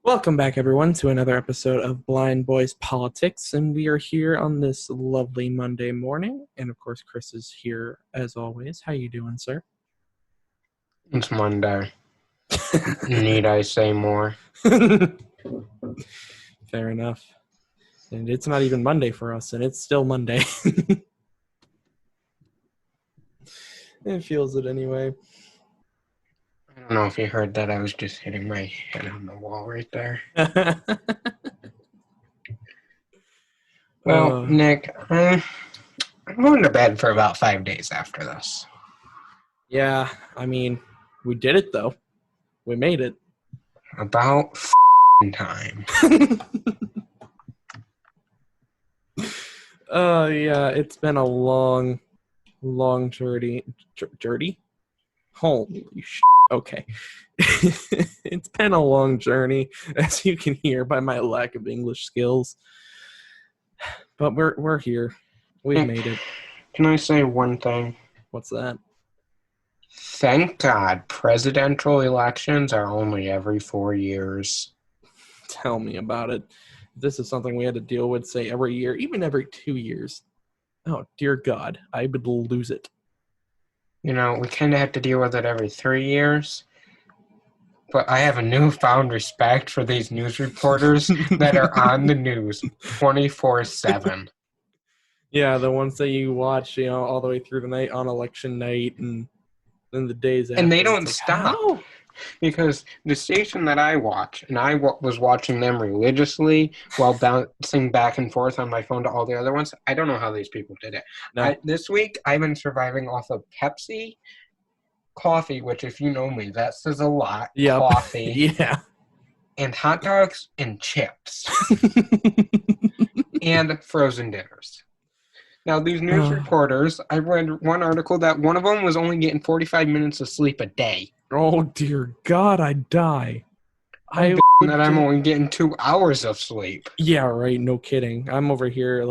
Welcome back, everyone, to another episode of Blind Boys Politics, and we are here on this lovely Monday morning. And of course, Chris is here as always. How you doing, sir? It's Monday. Need I say more? Fair enough. And it's not even Monday for us, and it's still Monday. It feels it anyway. I don't know if you heard that. I was just hitting my head on the wall right there. Well, Nick, I'm going to bed for about 5 days after this. Yeah, I mean, we did it, though. We made it. About time. Yeah, it's been a long journey. Journey? Holy shit. Okay. It's been a long journey, as you can hear by my lack of English skills. But we're here. We've made it. Can I say one thing? What's that? Thank God presidential elections are only every 4 years. Tell me about it. This is something we had to deal with, say, every year, even every 2 years. Oh, dear God. I would lose it. You know, we kind of have to deal with it every 3 years. But I have a newfound respect for these news reporters that are on the news 24/7. Yeah, the ones that you watch, all the way through the night on election night and then the days after. And they don't stop. How? Because the station that I watch, and I was watching them religiously while bouncing back and forth on my phone to all the other ones. I don't know how these people did it. No. This week, I've been surviving off of Pepsi, coffee, which if you know me, that says a lot. Yep. Coffee. Yeah. And hot dogs and chips. And frozen dinners. Now, these news reporters, I read one article that one of them was only getting 45 minutes of sleep a day. Oh, dear God, I'd die. I'm only getting 2 hours of sleep. Yeah, right, no kidding. I'm over here,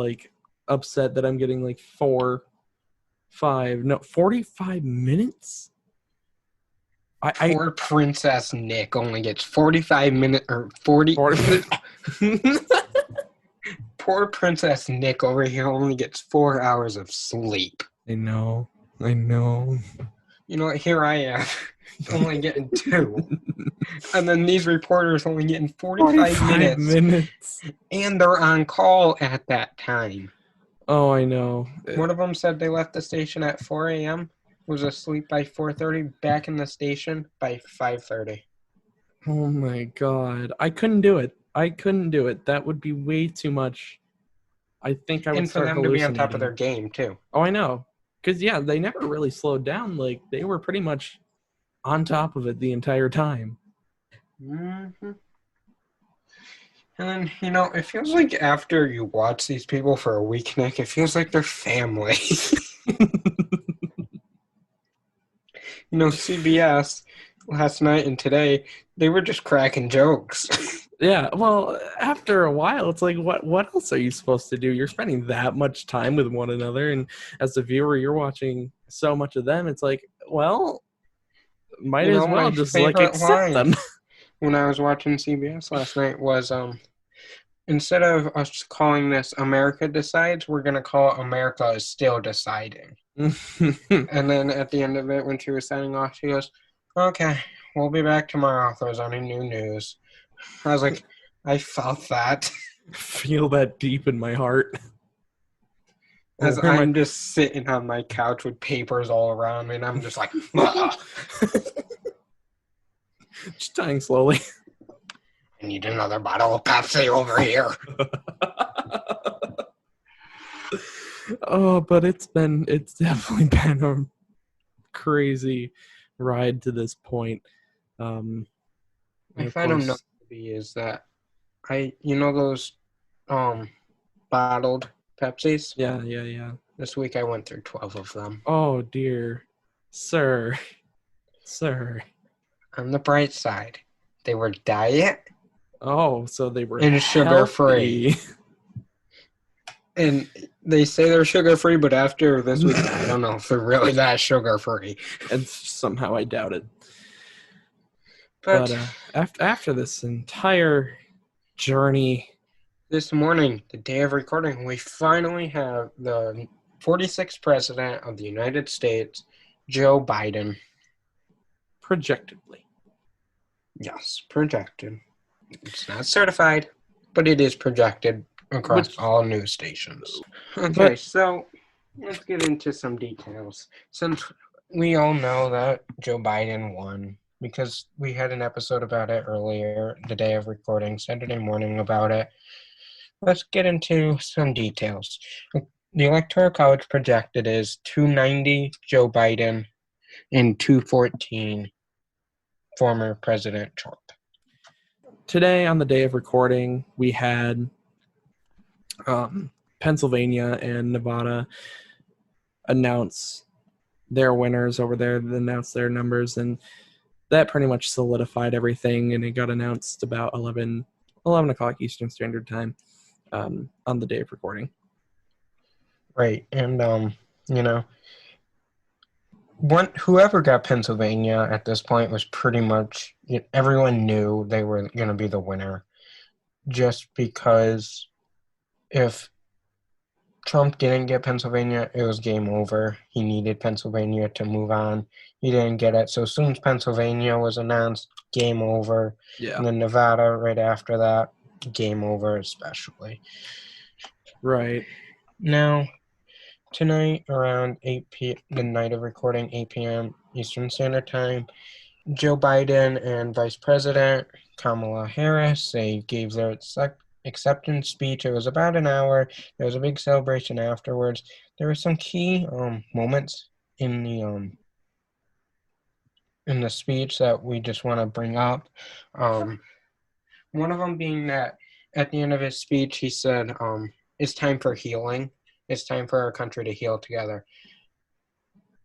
upset that I'm getting, 45 minutes? Poor Princess Nick only gets 45 minutes, or 40 Poor Princess Nick over here only gets 4 hours of sleep. I know. You know what, here I am, only getting 2. And then these reporters only getting 45 minutes. And they're on call at that time. Oh, I know. One of them said they left the station at 4 a.m., was asleep by 4:30, back in the station by 5:30. Oh, my God. I couldn't do it. That would be way too much. I think I would start hallucinating. And for them to be on top of their game, too. Oh, I know. Because, yeah, they never really slowed down. They were pretty much on top of it the entire time. Mm-hmm. And, it feels like after you watch these people for a week, Nick, it feels like they're family. CBS last night and today, they were just cracking jokes. Yeah, well, after a while, it's like, what else are you supposed to do? You're spending that much time with one another, and as a viewer, you're watching so much of them. It's like, well, might as well just accept them. When I was watching CBS last night was, instead of us calling this America Decides, we're going to call it America is Still Deciding. And then at the end of it, when she was signing off, she goes, okay, we'll be back tomorrow if there's any new news. I was like, I felt that. Feel that deep in my heart. As I'm just sitting on my couch with papers all around me, and I'm just like, just dying slowly. I need another bottle of Pepsi over here. Oh, but it's definitely been a crazy ride to this point. If I don't know is that those bottled Pepsis? Yeah. This week I went through 12 of them. Oh dear. Sir. On the bright side, they were diet. Oh, so they were and sugar-free. And they say they're sugar-free, but after this week, I don't know if they're really that sugar-free. And somehow I doubt it. But But after this entire journey, this morning, the day of recording, we finally have the 46th President of the United States, Joe Biden. projectedly. Yes, projected. It's not certified, but it is projected across all news stations. Okay, so let's get into some details. Since we all know that Joe Biden won, because we had an episode about it earlier, the day of recording, Saturday morning about it, let's get into some details. The Electoral College projected is 290 Joe Biden and 214 former President Trump. Today, on the day of recording, we had Pennsylvania and Nevada announce their winners over there, announce their numbers, and that pretty much solidified everything, and it got announced about 11 o'clock Eastern Standard Time on the day of recording. Right, and, whoever got Pennsylvania at this point was pretty much, everyone knew they were going to be the winner, just because if Trump didn't get Pennsylvania, it was game over. He needed Pennsylvania to move on. He didn't get it. So as soon as Pennsylvania was announced, game over. Yeah. And then Nevada right after that, game over especially. Right. Now, tonight around 8 p.m., the night of recording, 8 p.m. Eastern Standard Time, Joe Biden and Vice President Kamala Harris, they gave their acceptance speech. It was about an hour. There was a big celebration afterwards. There were some key moments in the speech that we just want to bring up. One of them being that at the end of his speech, he said, "It's time for healing. It's time for our country to heal together."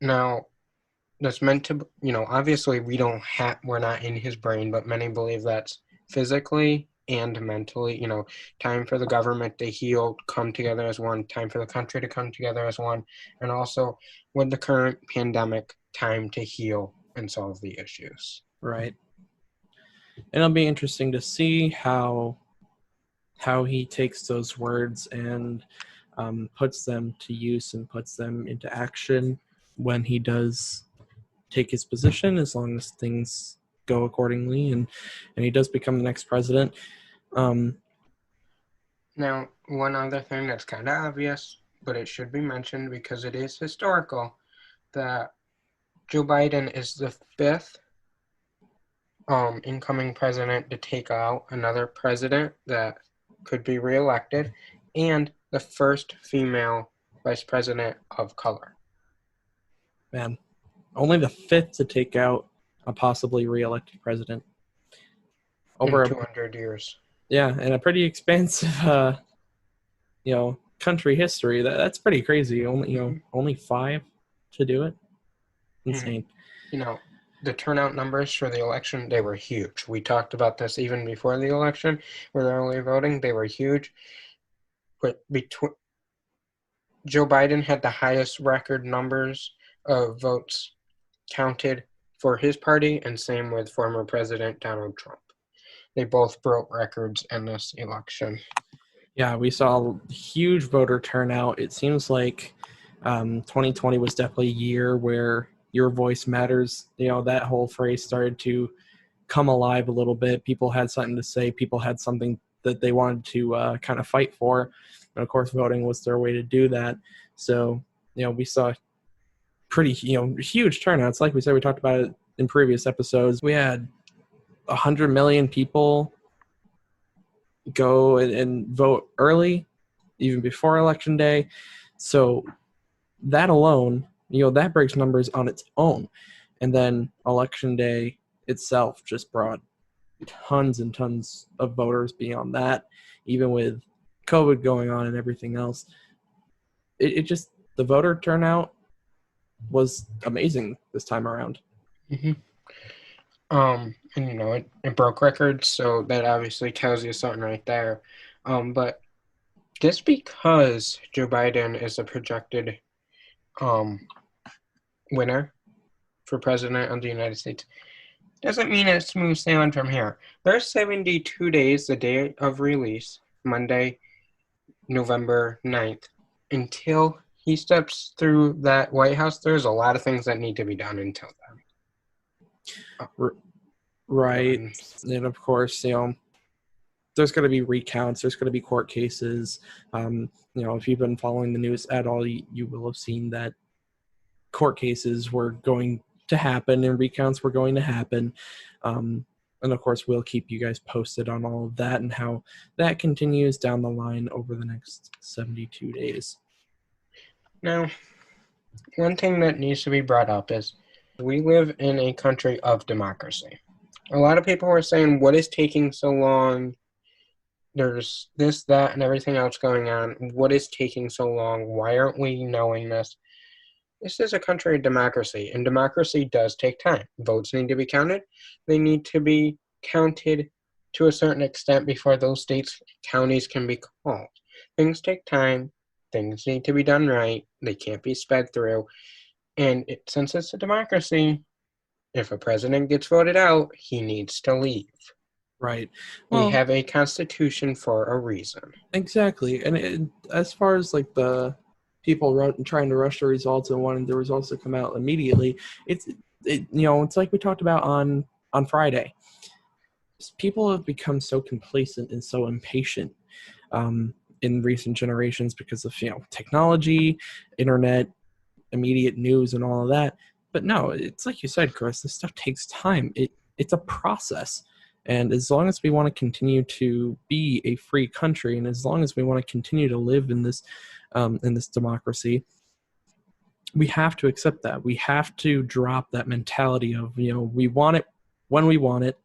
Now, that's meant to, obviously we're not in his brain, but many believe that's physically and mentally, time for the government to heal, come together as one, time for the country to come together as one, and also with the current pandemic, time to heal and solve the issues. Right. And it'll be interesting to see how he takes those words and puts them to use and puts them into action when he does take his position, as long as things go accordingly and he does become the next president. Now, one other thing that's kind of obvious, but it should be mentioned because it is historical, that Joe Biden is the fifth incoming president to take out another president that could be reelected, and the first female vice president of color. Man, only the fifth to take out a possibly reelected president over 200 years. Yeah, and a pretty expansive, country history. That's pretty crazy. Only 5 to do it. Insane. The turnout numbers for the election, they were huge. We talked about this even before the election, with early voting, they were huge. But Joe Biden had the highest record numbers of votes counted for his party, and same with former President Donald Trump. They both broke records in this election. Yeah, we saw a huge voter turnout. It seems like 2020 was definitely a year where your voice matters. That whole phrase started to come alive a little bit. People had something to say. People had something that they wanted to kind of fight for. And of course, voting was their way to do that. So, we saw pretty, huge turnouts. Like we said, we talked about it in previous episodes. We had 100 million people go and vote early, even before Election Day. So that alone, that breaks numbers on its own. And then Election Day itself just brought tons and tons of voters beyond that, even with COVID going on and everything else. It just, the voter turnout was amazing this time around. Mm-hmm. And it broke records, so that obviously tells you something right there. But just because Joe Biden is a projected winner for president of the United States, doesn't mean it's smooth sailing from here. There's 72 days, the day of release, Monday, November 9th, until he steps through that White House. There's a lot of things that need to be done until then. Right. And of course, there's going to be recounts. There's going to be court cases. If you've been following the news at all, you will have seen that court cases were going to happen and recounts were going to happen. And of course, we'll keep you guys posted on all of that and how that continues down the line over the next 72 days. Now, one thing that needs to be brought up is we live in a country of democracy. A lot of people are saying, what is taking so long? There's this, that, and everything else going on. What is taking so long? Why aren't we knowing this? This is a country of democracy, and democracy does take time. Votes need to be counted. They need to be counted to a certain extent before those states, counties can be called. Things take time. Things need to be done right. They can't be sped through. And since it's a democracy, if a president gets voted out, he needs to leave. Right. We have a constitution for a reason. Exactly. And as far as like the people trying to rush the results and wanting the results to come out immediately, it's like we talked about on Friday. People have become so complacent and so impatient in recent generations because of technology, internet, immediate news, and all of that. But no, it's like you said, Chris. This stuff takes time. It's a process. And as long as we want to continue to be a free country, and as long as we want to continue to live in this democracy, we have to accept that. We have to drop that mentality of we want it when we want it,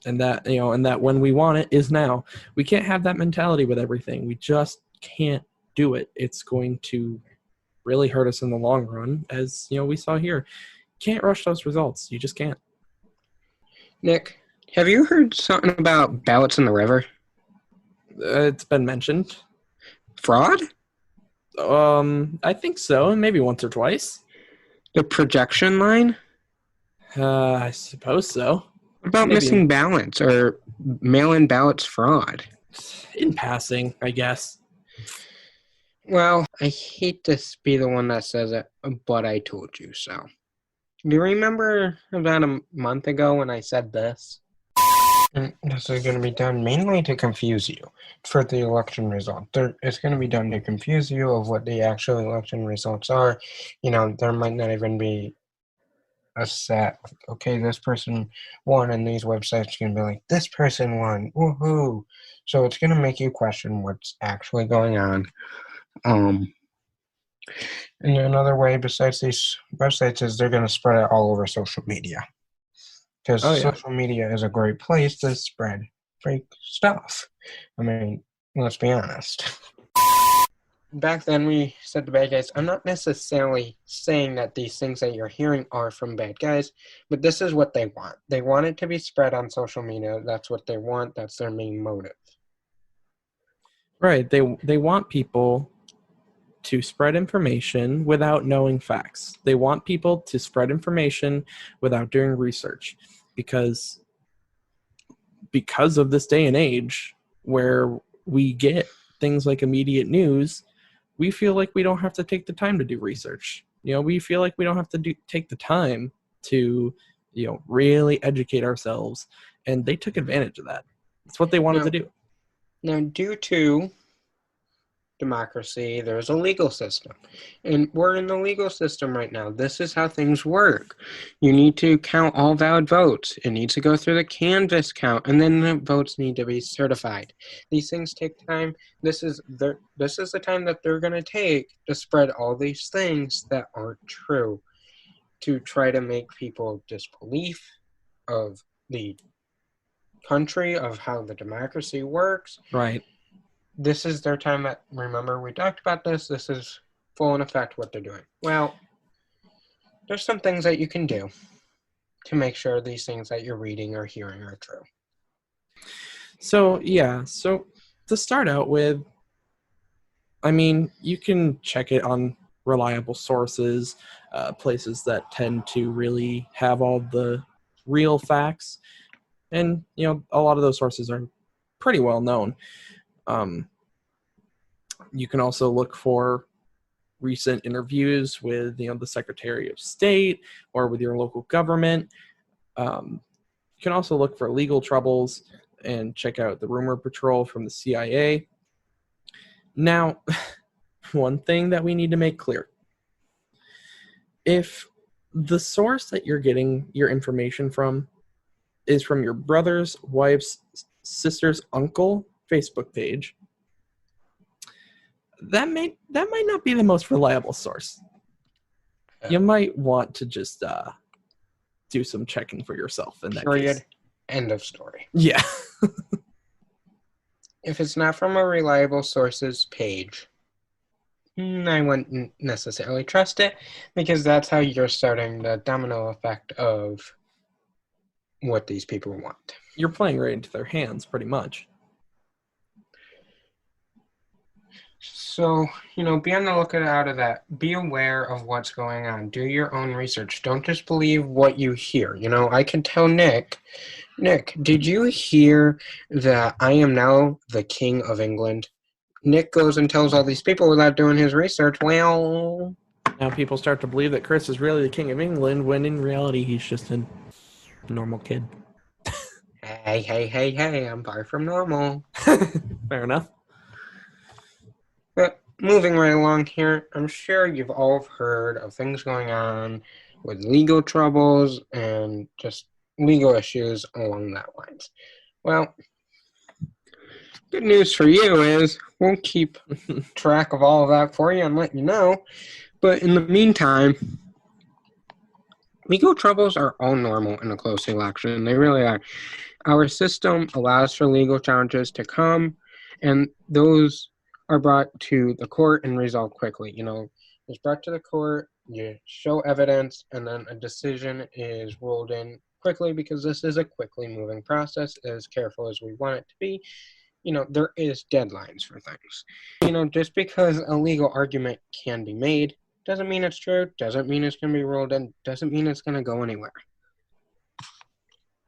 and that when we want it is now. We can't have that mentality with everything. We just can't do it. It's going to really hurt us in the long run, as we saw here. Can't rush those results. You just can't. Nick, have you heard something about ballots in the river? It's been mentioned. Fraud? I think so, maybe once or twice. The projection line? I suppose so. What about missing ballots or mail-in ballots fraud? In passing, I guess. Well, I hate to be the one that says it, but I told you so. Do you remember about a month ago when I said this? And this is going to be done mainly to confuse you for the election result. It's going to be done to confuse you of what the actual election results are. There might not even be a set. Okay, this person won, and these websites are going to be like, this person won. Woohoo! So it's going to make you question what's actually going on. And another way besides these websites is they're going to spread it all over social media. Because social media is a great place to spread fake stuff. I mean, let's be honest. Back then we said the bad guys. I'm not necessarily saying that these things that you're hearing are from bad guys, but this is what they want. They want it to be spread on social media. That's what they want. That's their main motive. Right. They want people to spread information without knowing facts. They want people to spread information without doing research because of this day and age where we get things like immediate news, we feel like we don't have to take the time to do research. We feel like we don't have to take the time to, really educate ourselves. And they took advantage of that. It's what they wanted to do. Now, due to democracy, there's a legal system. And we're in the legal system right now. This is how things work. You need to count all valid votes. It needs to go through the canvass count, and then the votes need to be certified. These things take time. This is the time that they're going to take to spread all these things that aren't true, to try to make people disbelief of the country, of how the democracy works. Right. This is their time that, remember, we talked about this. This is full in effect what they're doing. Well, there's some things that you can do to make sure these things that you're reading or hearing are true. So to start out with, I mean, you can check it on reliable sources, places that tend to really have all the real facts. And, a lot of those sources are pretty well known. You can also look for recent interviews with, the Secretary of State or with your local government. You can also look for legal troubles and check out the rumor patrol from the CIA. Now, one thing that we need to make clear. If the source that you're getting your information from is from your brother's, wife's, sister's uncle Facebook page, that might not be the most reliable source. You might want to just do some checking for yourself in that Period. case. End of story. Yeah. If it's not from a reliable source's page, I wouldn't necessarily trust it, because that's how you're starting the domino effect of what these people want. You're playing right into their hands, pretty much. So, be on the lookout out of that. Be aware of what's going on. Do your own research. Don't just believe what you hear. I can tell Nick, did you hear that I am now the King of England? Nick goes and tells all these people without doing his research. Well, now people start to believe that Chris is really the King of England, when in reality he's just a normal kid. Hey, I'm far from normal. Fair enough. But moving right along here, I'm sure you've all heard of things going on with legal troubles and just legal issues along that lines. Well, good news for you is we'll keep track of all of that for you and let you know. But in the meantime, legal troubles are all normal in a close election. They really are. Our system allows for legal challenges to come, and those are brought to the court and resolved quickly. It's brought to the court, you show evidence, and then a decision is rolled in quickly, because this is a quickly moving process, as careful as we want it to be. There is deadlines for things. Just because a legal argument can be made doesn't mean it's true, doesn't mean it's going to be rolled in, doesn't mean it's going to go anywhere.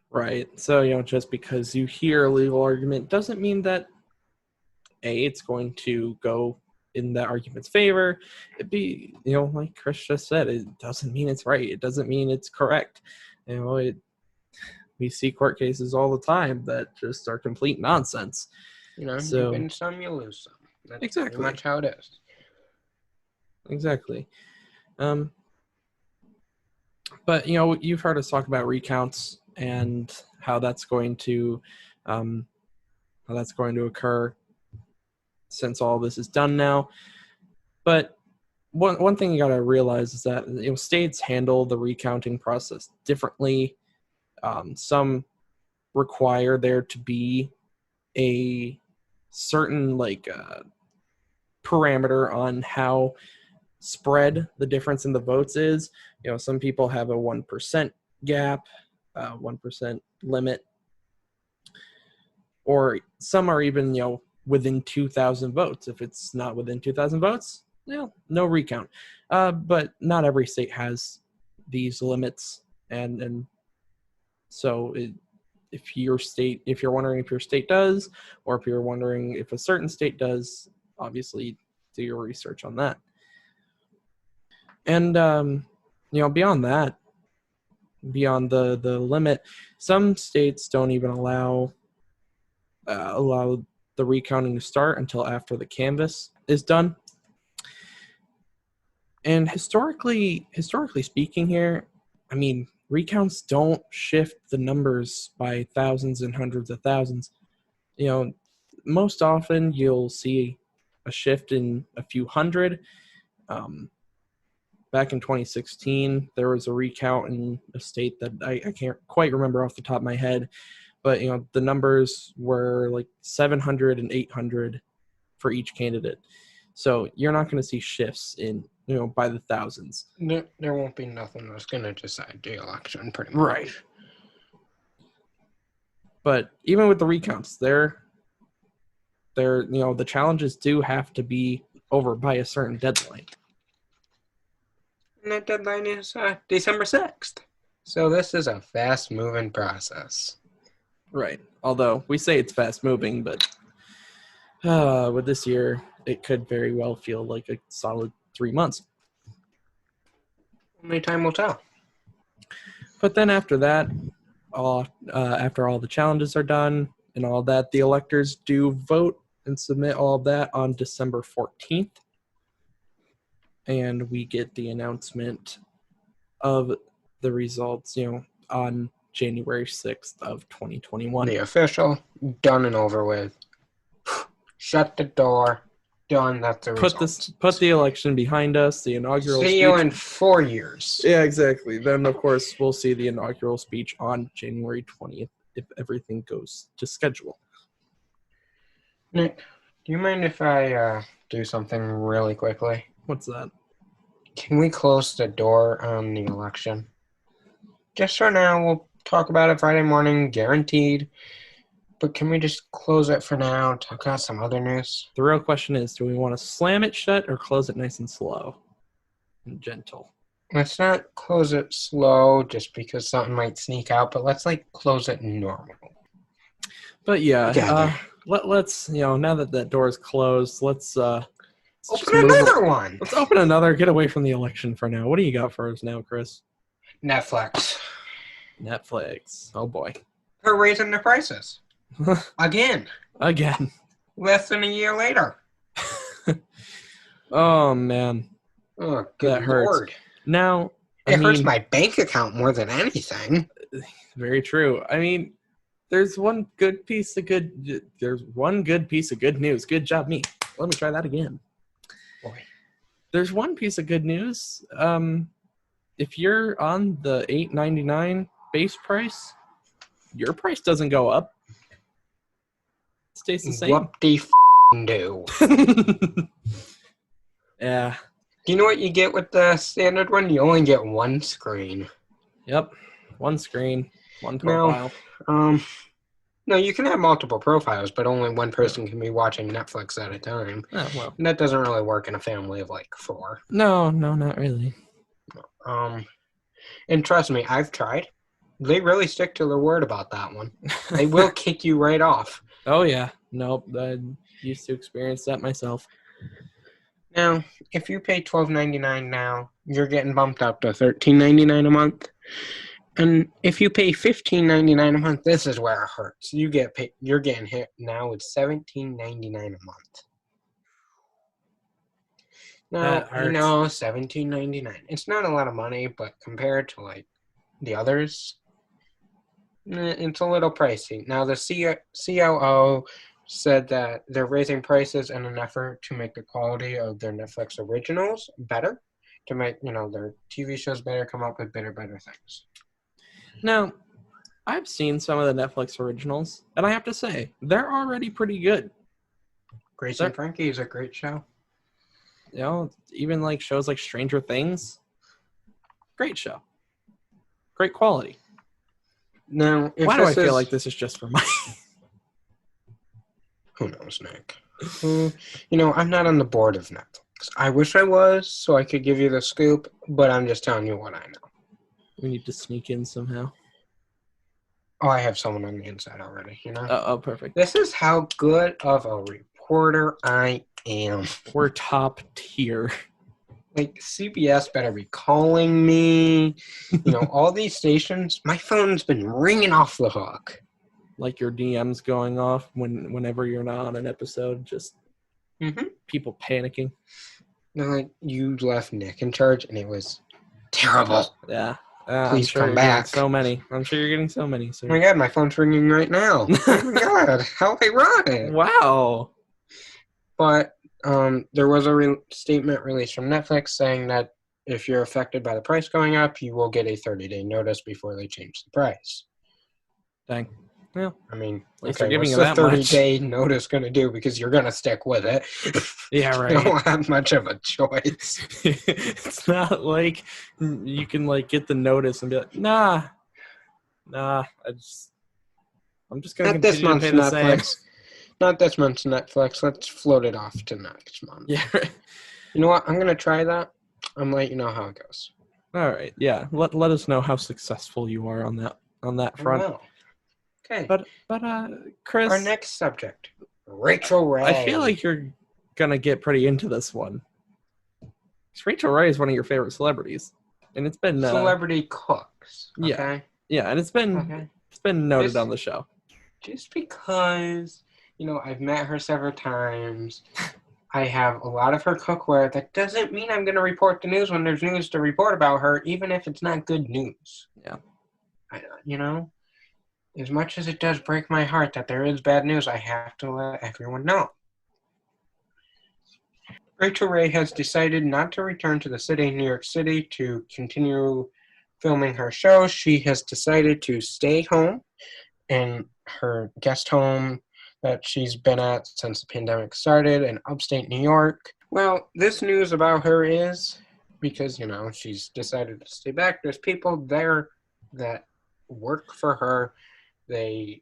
Right. So, just because you hear a legal argument doesn't mean that it's going to go in the argument's favor. It'd be, like Chris just said, it doesn't mean it's right. It doesn't mean it's correct. We see court cases all the time that just are complete nonsense. You win some, you lose some. That's exactly pretty much how it is. Exactly. But, you've heard us talk about recounts and how that's going to occur since all this is done now. But one thing you got to realize is that states handle the recounting process differently. Some require there to be a certain parameter on how spread the difference in the votes is. Some people have a 1% gap, 1% limit, or some are even within 2,000 votes. If it's not within 2,000 votes, no recount. But not every state has these limits, and so if you're wondering if your state does, or if you're wondering if a certain state does, obviously do your research on that. And beyond that, beyond the limit, some states don't even allow the recounting to start until after the canvass is done. And historically speaking here, recounts don't shift the numbers by thousands and hundreds of thousands. Most often you'll see a shift in a few hundred. Back in 2016, there was a recount in a state that I can't quite remember off the top of my head, but the numbers were like 700 and 800 for each candidate. So you're not going to see shifts in by the thousands. There won't be nothing that's going to decide the election, pretty much. Right. But even with the recounts, the challenges do have to be over by a certain deadline. And that deadline is December 6th. So this is a fast-moving process. Right. Although we say it's fast moving, but with this year, it could very well feel like a solid 3 months. Only time will tell. But then after that, after all the challenges are done and all that, the electors do vote and submit all of that on December 14th. And we get the announcement of the results, on January 6th of 2021. The official, done and over with. Shut the door. Done. That's the results. Put the election behind us. The inaugural See speech. you in 4 years. Yeah, exactly. Then, of course, we'll see the inaugural speech on January 20th if everything goes to schedule. Nick, do you mind if I do something really quickly? What's that? Can we close the door on the election? Just for now, we'll talk about it Friday morning, guaranteed. But can we just close it for now, talk about some other news? The real question is, do we want to slam it shut or close it nice and slow and gentle? Let's not close it slow just because something might sneak out, but let's close it normal. But yeah, let's now that door is closed, let's open another one. Let's open another. Get away from the election for now. What do you got for us now, Chris? Netflix. Oh boy. They're raising their prices. Again. Less than a year later. Oh man. Oh, good that hurts. Lord. Now it hurts my bank account more than anything. Very true. I mean, there's one good piece of good news. Good job, me. Let me try that again. Boy. There's one piece of good news. If you're on the $8.99 base price, your price doesn't go up. It stays the same. Whoop-de-do. Yeah. Do you know what you get with the standard one? You only get one screen. Yep. One screen, one profile. No, you can have multiple profiles, but only one person can be watching Netflix at a time. Oh, well. And that doesn't really work in a family of 4. No, not really. And trust me, I've tried. They really stick to their word about that one. They will kick you right off. Oh, yeah. Nope. I used to experience that myself. Now, if you pay $12.99 now, you're getting bumped up to $13.99 a month. And if you pay $15.99 a month, this is where it hurts. You're getting hit now with $17.99 a month. Now, I know $17.99. It's not a lot of money, but compared to the others, it's a little pricey. Now, the COO said that they're raising prices in an effort to make the quality of their Netflix originals better, to make their TV shows better, come up with better things. Now, I've seen some of the Netflix originals, and I have to say, they're already pretty good. Grace and Frankie is a great show. Even shows like Stranger Things. Great show. Great quality. Now, why do I feel like this is just for money? Who knows, Nick? I'm not on the board of Netflix. I wish I was, so I could give you the scoop, but I'm just telling you what I know. We need to sneak in somehow. Oh, I have someone on the inside already, Oh, perfect. This is how good of a reporter I am. We're top tier. CBS better be calling me. All these stations, my phone's been ringing off the hook. Your DMs going off whenever you're not on an episode, just people panicking. They're you left Nick in charge, and it was terrible. Yeah. Please come back. So many. I'm sure you're getting so many. So. Oh my God, my phone's ringing right now. Oh my God, how ironic. Wow. But there was a statement released from Netflix saying that if you're affected by the price going up, you will get a 30-day notice before they change the price. Dang. Well, I mean, what's the 30-day notice going to do? Because you're going to stick with it. Yeah, right. You don't have much of a choice. It's not like you can get the notice and be like, nah, I'm just going to continue to pay the same. Not this month's Netflix. Let's float it off to next month. Yeah, right. You know what? I'm going to try that. I'm going to let you know how it goes. All right. Yeah. Let us know how successful you are on that I front. will. Okay. But Our Chris, next subject, Rachael I feel Ray. like you're gonna get pretty into this one. Rachael Ray is one of your favorite celebrities, and it's been Celebrity cooks. yeah, Okay. yeah, and it's Okay. been noted Just on the show. just because, I've met her several times. I have a lot of her cookware. That doesn't mean I'm going to report the news when there's news to report about her, even if it's not good news. Yeah. As much as it does break my heart that there is bad news, I have to let everyone know. Rachael Ray has decided not to return to the city, New York City, to continue filming her show. She has decided to stay home in her guest home that she's been at since the pandemic started in upstate New York. Well, this news about her is because, she's decided to stay back. There's people there that work for her. They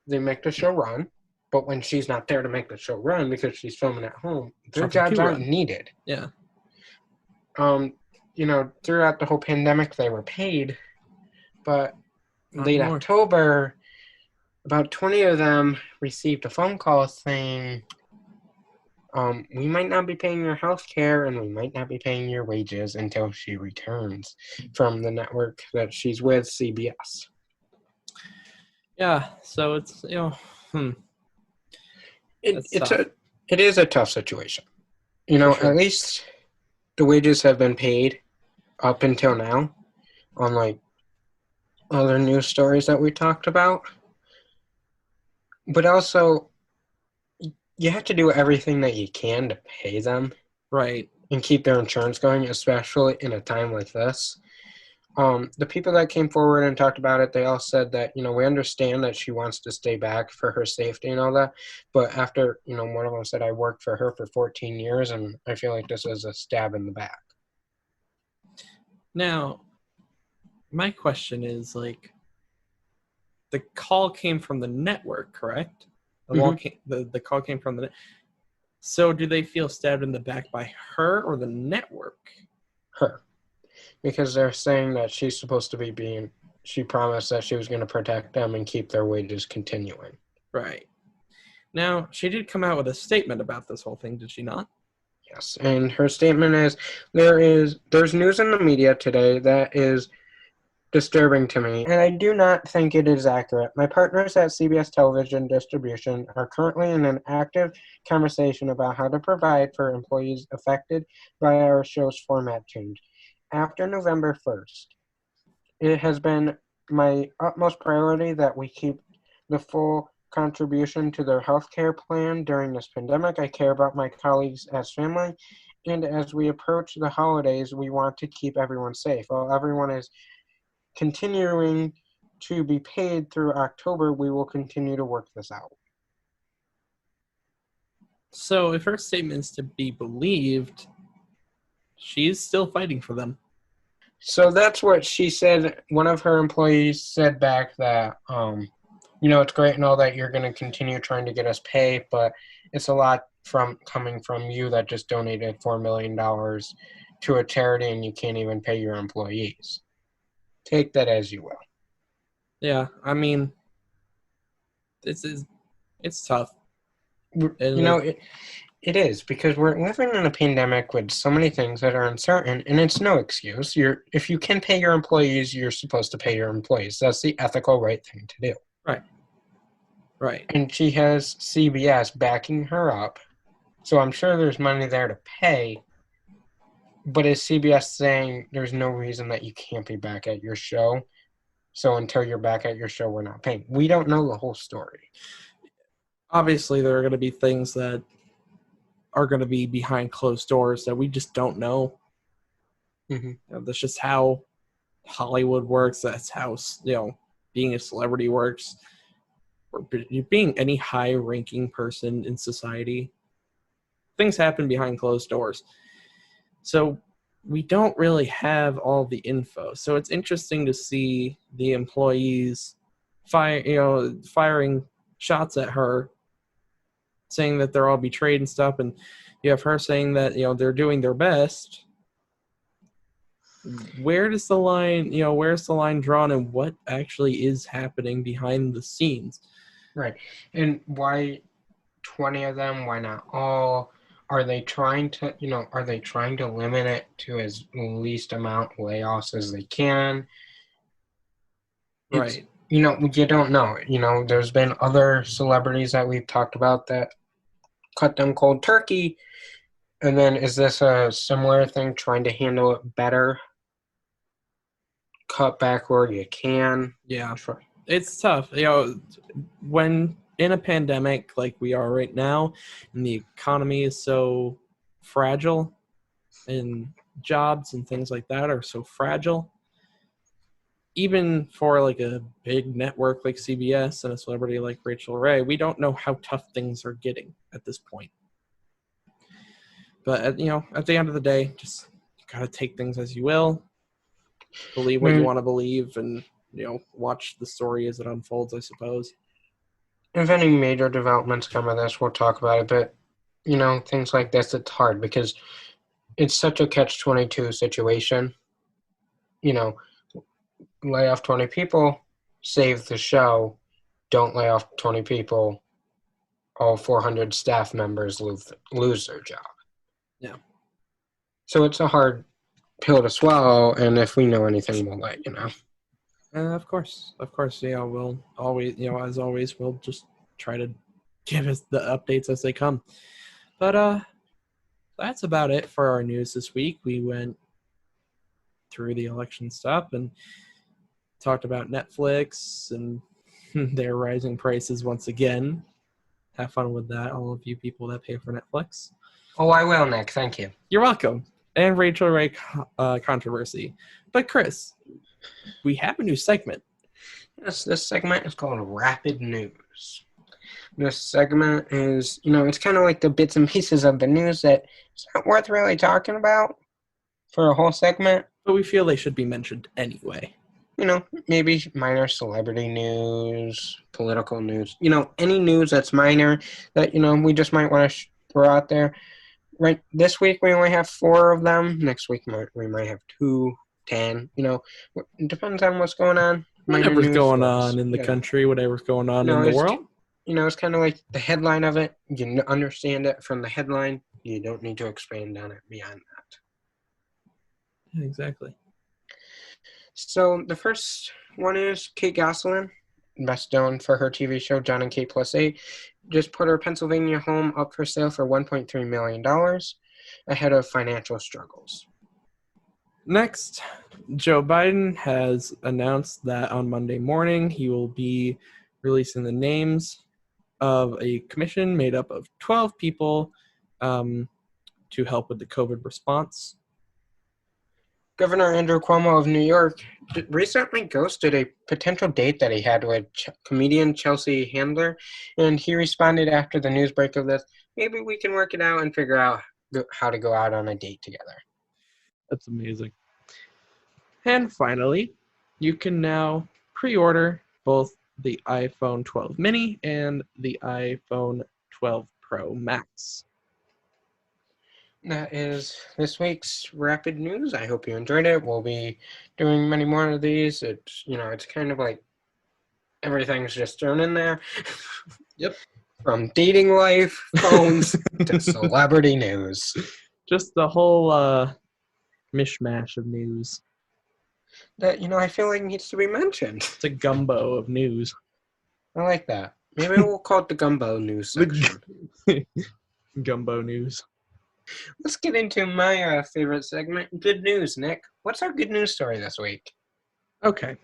make the show run. But when she's not there to make the show run because she's filming at home, their jobs aren't needed. Yeah. Throughout the whole pandemic, they were paid. But late More. October, about 20 of them received a phone call saying, we might not be paying your health care and we might not be paying your wages until she returns from the network that she's with, CBS. Yeah, so it's, it is a tough situation. Sure. At least the wages have been paid up until now, unlike other news stories that we talked about. But also, you have to do everything that you can to pay them. Right. And keep their insurance going, especially in a time like this. The people that came forward and talked about it, they all said that, we understand that she wants to stay back for her safety and all that. But after, one of them said, I worked for her for 14 years and I feel like this is a stab in the back. Now, my question is, the call came from the network, correct? The call came from the So do they feel stabbed in the back by her or the network? Her. Because they're saying that she's supposed to be she promised that she was going to protect them and keep their wages continuing. Right. Now, she did come out with a statement about this whole thing, did she not? Yes, and her statement is, there's news in the media today that is disturbing to me, and I do not think it is accurate. My partners at CBS Television Distribution are currently in an active conversation about how to provide for employees affected by our show's format change. After November 1st, it has been my utmost priority that we keep the full contribution to their healthcare plan during this pandemic. I care about my colleagues as family, and as we approach the holidays, we want to keep everyone safe. While everyone is continuing to be paid through October, we will continue to work this out. So if her statement is to be believed, she's still fighting for them. So that's what she said. One of her employees said back that, it's great and all that you're going to continue trying to get us pay, but it's a lot coming from you that just donated $4 million to a charity and you can't even pay your employees. Take that as you will. Yeah, I mean, it's tough. It is, because we're living in a pandemic with so many things that are uncertain, and it's no excuse. If you can pay your employees, you're supposed to pay your employees. That's the ethical right thing to do. Right. And she has CBS backing her up, so I'm sure there's money there to pay. But is CBS saying there's no reason that you can't be back at your show? So until you're back at your show, we're not paying. We don't know the whole story. Obviously, there are going to be things that are going to be behind closed doors that we just don't know. Mm-hmm. That's just how Hollywood works. That's how, being a celebrity works. Or being any high-ranking person in society. Things happen behind closed doors. So we don't really have all the info. So it's interesting to see the employees firing shots at her, saying that they're all betrayed and stuff, and you have her saying that they're doing their best. Where does the line, where's the line drawn, and what actually is happening behind the scenes? Right. And why 20 of them? Why not all? Are they trying to, limit it to as least amount layoffs as they can? It's, Right. you don't know. There's been other celebrities that we've talked about that cut them cold turkey. And then is this a similar thing, trying to handle it better? Cut back where you can. Yeah. It's tough. When in a pandemic like we are right now, and the economy is so fragile, and jobs and things like that are so fragile, even for like a big network like CBS and a celebrity like Rachael Ray, we don't know how tough things are getting at this point. But at the end of the day, just gotta take things as you will, believe what you want to believe, and watch the story as it unfolds, I suppose. If any major developments come of this, we'll talk about it. But things like this, it's hard because it's such a catch-22 situation. Lay off 20 people, save the show. Don't lay off 20 people, all 400 staff members lose their job. Yeah. So it's a hard pill to swallow, and if we know anything, we'll let you know. Of course. Yeah, we'll always, as always, we'll just try to give us the updates as they come. But that's about it for our news this week. We went through the election stuff and talked about Netflix and their rising prices once again. Have fun with that, all of you people that pay for Netflix. Oh, I will, Nick. Thank you. You're welcome. And Rachael Ray controversy. But Chris, we have a new segment. Yes, this segment is called Rapid News. This segment is, it's kind of like the bits and pieces of the news that it's not worth really talking about for a whole segment. But we feel they should be mentioned anyway. Maybe minor celebrity news, political news, any news that's minor that, we just might want to throw out there. Right, this week we only have 4 of them. Next week we might have 2, 10. It depends on what's going on. Whatever's going on in the country, whatever's going on in the world. It's kind of like the headline of it. You understand it from the headline. You don't need to expand on it beyond that. Exactly. So the first one is Kate Gosselin, best known for her TV show John and Kate Plus 8, just put her Pennsylvania home up for sale for $1.3 million ahead of financial struggles. Next, Joe Biden has announced that on Monday morning he will be releasing the names of a commission made up of 12 people to help with the COVID response. Governor Andrew Cuomo of New York recently ghosted a potential date that he had with comedian Chelsea Handler, and he responded after the news break of this, maybe we can work it out and figure out how to go out on a date together. That's amazing. And finally, you can now pre-order both the iPhone 12 mini and the iPhone 12 Pro Max. That is this week's Rapid News. I hope you enjoyed it. We'll be doing many more of these. It's kind of like everything's just thrown in there. Yep. From dating life, phones, to celebrity news. Just the whole mishmash of news. That, I feel like needs to be mentioned. It's a gumbo of news. I like that. Maybe we'll call it the gumbo news section. Gumbo news. Let's get into my favorite segment, good news, Nick. What's our good news story this week? Okay,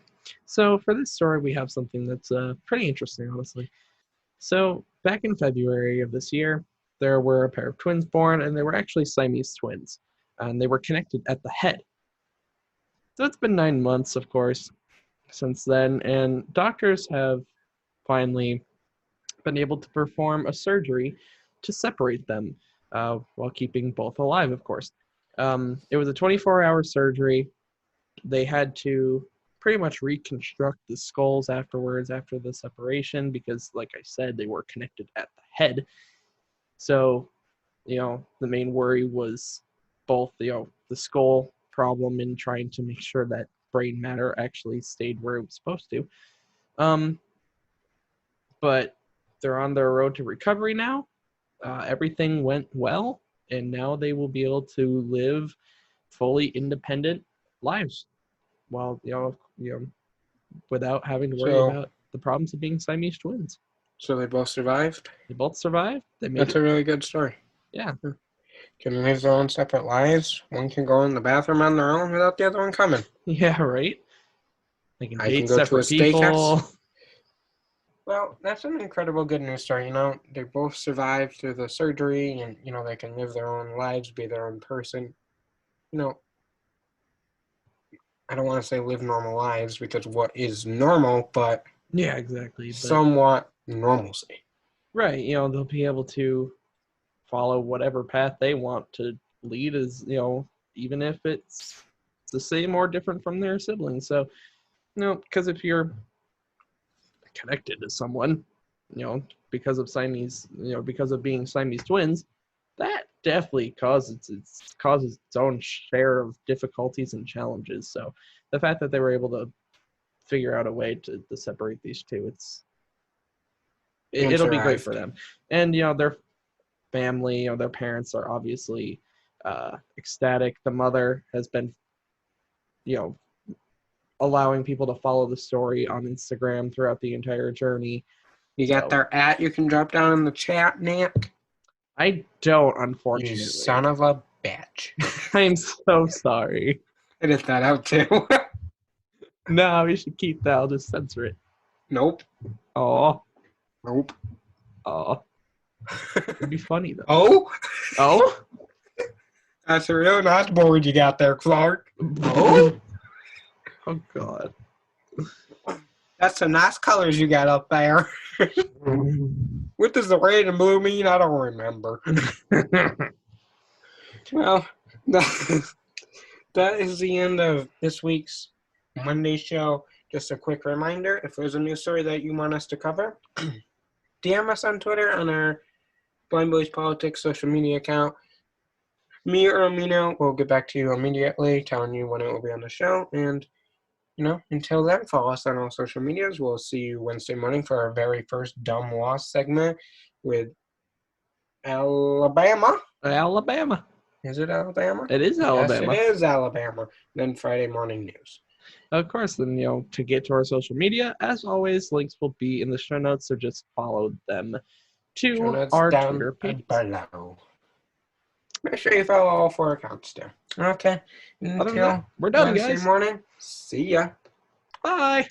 so for this story, we have something that's pretty interesting, honestly. So back in February of this year, there were a pair of twins born, and they were actually Siamese twins, and they were connected at the head. So it's been 9 months, of course, since then, and doctors have finally been able to perform a surgery to separate them while keeping both alive, of course. It was a 24-hour surgery. They had to pretty much reconstruct the skulls afterwards, after the separation, because, like I said, they were connected at the head. So, the main worry was both, the skull problem in trying to make sure that brain matter actually stayed where it was supposed to. But they're on their road to recovery now. Everything went well, and now they will be able to live fully independent lives, while without having to worry about the problems of being Siamese twins. So they both survived? They both survived. That's a really good story. Yeah. Can live their own separate lives. One can go in the bathroom on their own without the other one coming. Yeah, right? They can date go separate to a people. Steakhouse. Well, that's an incredible good news story. They both survived through the surgery, and, they can live their own lives, be their own person. I don't want to say live normal lives, because what is normal, but yeah, exactly. Somewhat normalcy. Right. They'll be able to follow whatever path they want to lead, as even if it's the same or different from their siblings. So, because if you're connected to someone, because of because of being Siamese twins, that definitely causes its own share of difficulties and challenges. So the fact that they were able to figure out a way to separate these two, it'll be great for them. And their family, their parents are obviously ecstatic. The mother has been allowing people to follow the story on Instagram throughout the entire journey. You got their you can drop down in the chat, Nick? I don't, unfortunately. You son of a bitch. I'm so sorry. Edit that out too. No, you should keep that. I'll just censor it. Nope. Oh. Nope. Oh. It'd be funny though. Oh? Oh? That's a real nice board you got there, Clark. Oh? Oh, God. That's some nice colors you got up there. What does the red and blue mean? I don't remember. Well, that is the end of this week's Monday show. Just a quick reminder, if there's a news story that you want us to cover, DM us on Twitter on our Blind Boys Politics social media account. Me or Amino will get back to you immediately, telling you when it will be on the show. And, until then, follow us on all social medias. We'll see you Wednesday morning for our very first Dumb Loss segment with Alabama. Alabama. Is it Alabama? It is Alabama. Yes, it is Alabama. Then Friday morning news. Of course, then, to get to our social media, as always, links will be in the show notes, so just follow them to our Twitter page. Below. Make sure you follow all 4 accounts too. Okay. Until we're done, Wednesday guys. Morning. See ya. Bye.